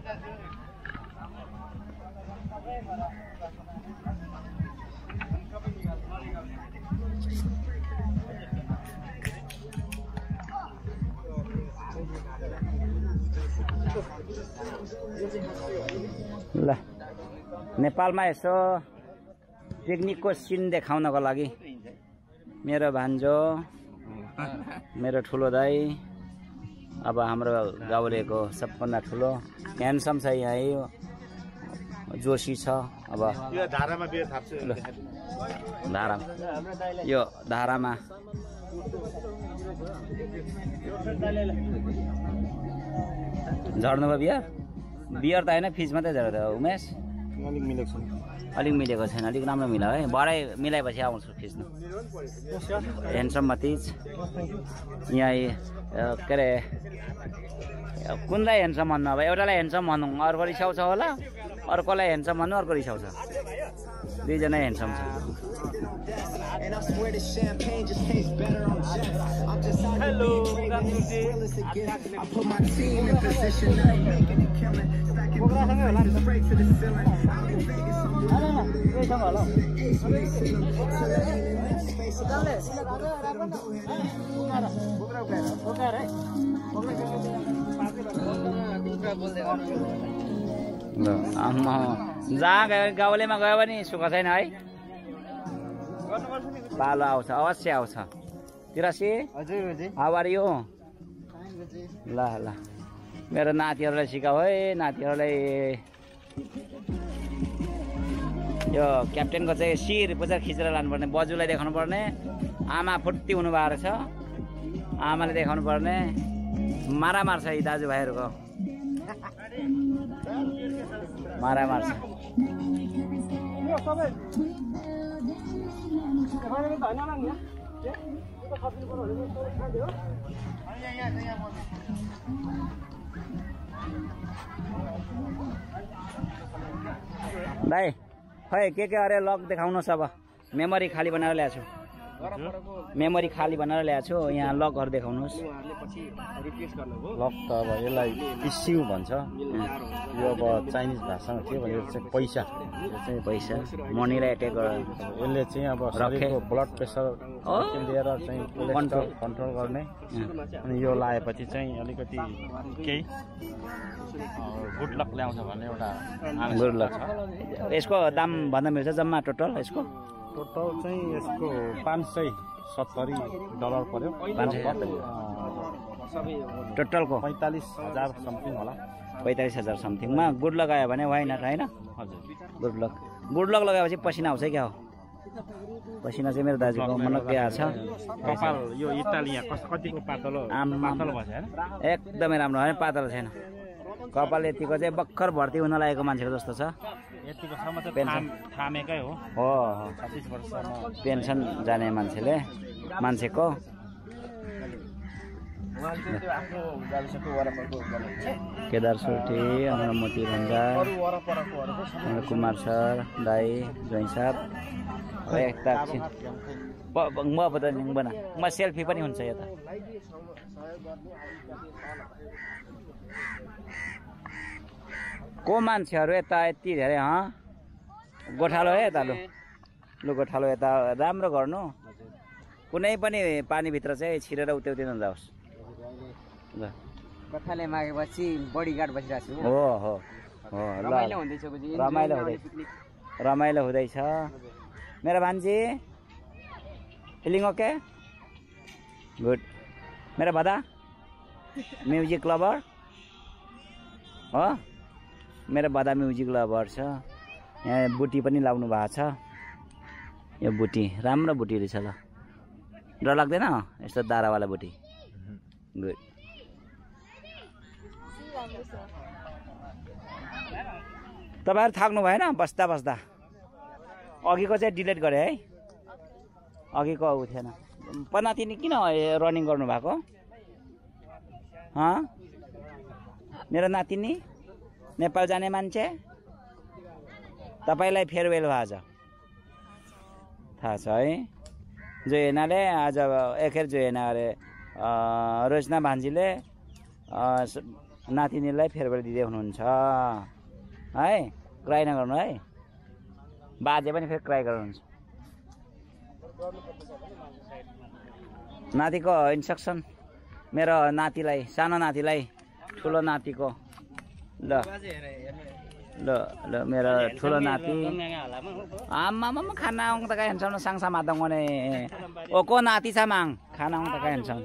ल नेपालमा यसो पिकनिकको सिन देखाउनको लागि मेरो भान्जो मेरो ठुलो दाइ अब हाम्रो गाउँलेको सबभन्दा ठुलो ह्यान्डसम छ यहाँ जोशी छ अब यो धारामा बियर थाप्छु धारा यो धारामा झर्नु भयो बियर बियर त होइन फिज मात्रै झर्यो उमेश अलिक मिलेको छैन अलिक मिलेको छैन अलिक राम्रो मिलायो है भरे मिलाएपछि आउँछु खिच्नु ह्यान्डसम मतिज यहाँ के अरे कुनलाई ह्यान्डसम भन्नु अब एउटालाई ह्यान्डसम भनौँ अर्को रिसाउँछ होला अर्कोलाई ह्यान्डसम भन्नु अर्को रिसाउँछ दुईजना ह्यान्डसम छ हेलो जहाँ गाउँलेमा गयो भने सुख छैन है पालो आउँछ अवश्य आउँछ तिरासी हाउ आर यु ल ल मेरो नातिहरूलाई सिकाऊ है नातिहरूलाई यो क्याप्टेनको चाहिँ शिर पुच्छर खिचेर लानुपर्ने बजुलाई देखाउनु पर्ने आमा फुर्ती हुनु भएको रहेछ आमाले देखाउनु पर्ने मारामार छ यी दाजुभाइहरूको मारामार छ दाइ खै के अरे लक देखाउनुहोस् अब मेमोरी खाली बनाएर ल्याएको छु मेमोरी खाली बनाएर ल्याएको छु यहाँ लकहरू देखाउनुहोस् लक त अब यसलाई इस्यु भन्छ यो अब चाइनिज भाषामा के भन्छ चाहिँ पैसा यो चाहिँ पैसा मनीलाई एट्याक गरेर यसले चाहिँ अब शरीरको ब्लड प्रेसर लिएर चाहिँ कन्ट्रोल गर्ने अनि यो लगाएपछि चाहिँ अलिकति केही गुड लक ल्याउँछ भन्ने एउटा गुड लक छ यसको दाम भन्दा मिल्छ जम्मा टोटल यसको टोटल चाहिँ यसको $570 पर्यो टोटलको 45,000 समथिङ होला 45,000 समथिङमा गुड लक आयो भने होइन होइन हजुर गुड लक लगाएपछि पसिना आउँछ क्या हो पसिना चाहिँ मेरो दाजुको मनकै आएको छ कपाल यो इटाली यहाँ कतिको पातलो पातलो भन्छ हैन एकदमै राम्रो होइन पातलो छैन कपाल यतिको चाहिँ भर्खर भर्ती हुन लागेको मान्छेको जस्तो छ यतिको सम्म चाहिँ थामेकै हो 36 वर्षसम्म पेन्सन जाने मान्छेको केदार सोठी हाम्रो मोती भन्जा कुमार सर दाई जोइ साहब एकताक्षण म बताइदिनु बना म सेल्फी पनि हुन्छ यता को मान्छेहरू यता यति धेरै गोठालो है यता लु गोठालो यता राम्रो गर्नु कुनै पनि पानीभित्र चाहिँ छिरेर उतै नजाओस् ल कथाले मागेपछि बडीगार्ड बसिरहेको छु हो रमाइलो हुँदैछ मेरो भान्जी फिलिङ ओके गुड मेरो भदा म्युजिक लभर हो मेरो बदा म्युजिक लभर छ यहाँ बुटी पनि लाउनु भएको छ यो बुटी राम्रो बुटी रहेछ ल डर लाग्दैन यस्तो दारावाला बुटी गुड तपाईँहरू थाक्नु भएन बस्दा अघिको चाहिँ डिलिट गरेँ है अघिको उ थिएन पनातिनी किन रनिङ गर्नु भएको मेरो नातिनी नेपाल जाने मान्छे तपाईँलाई फेयरवेल भएको छ थाहा छ है जोहेनाले आज एखेर जोहेना अरे रोजना भान्जीले नातिनीलाई फेरबेर दिँदै हुनुहुन्छ है। क्राई नगर्नु है, बाजे पनि फेरि क्राई गर्नुहुन्छ। नातिको इन्स्ट्रक्सन मेरो नातिलाई, सानो नातिलाई ठुलो नातिको। ल ल ल मेरो ठुलो नाति आमामा खाना आउँ त कहाँ हेर्छौ न साङसा मादङ भने ओ को नाति छ माङ खाना आउँ त कहाँ हेर्छौ।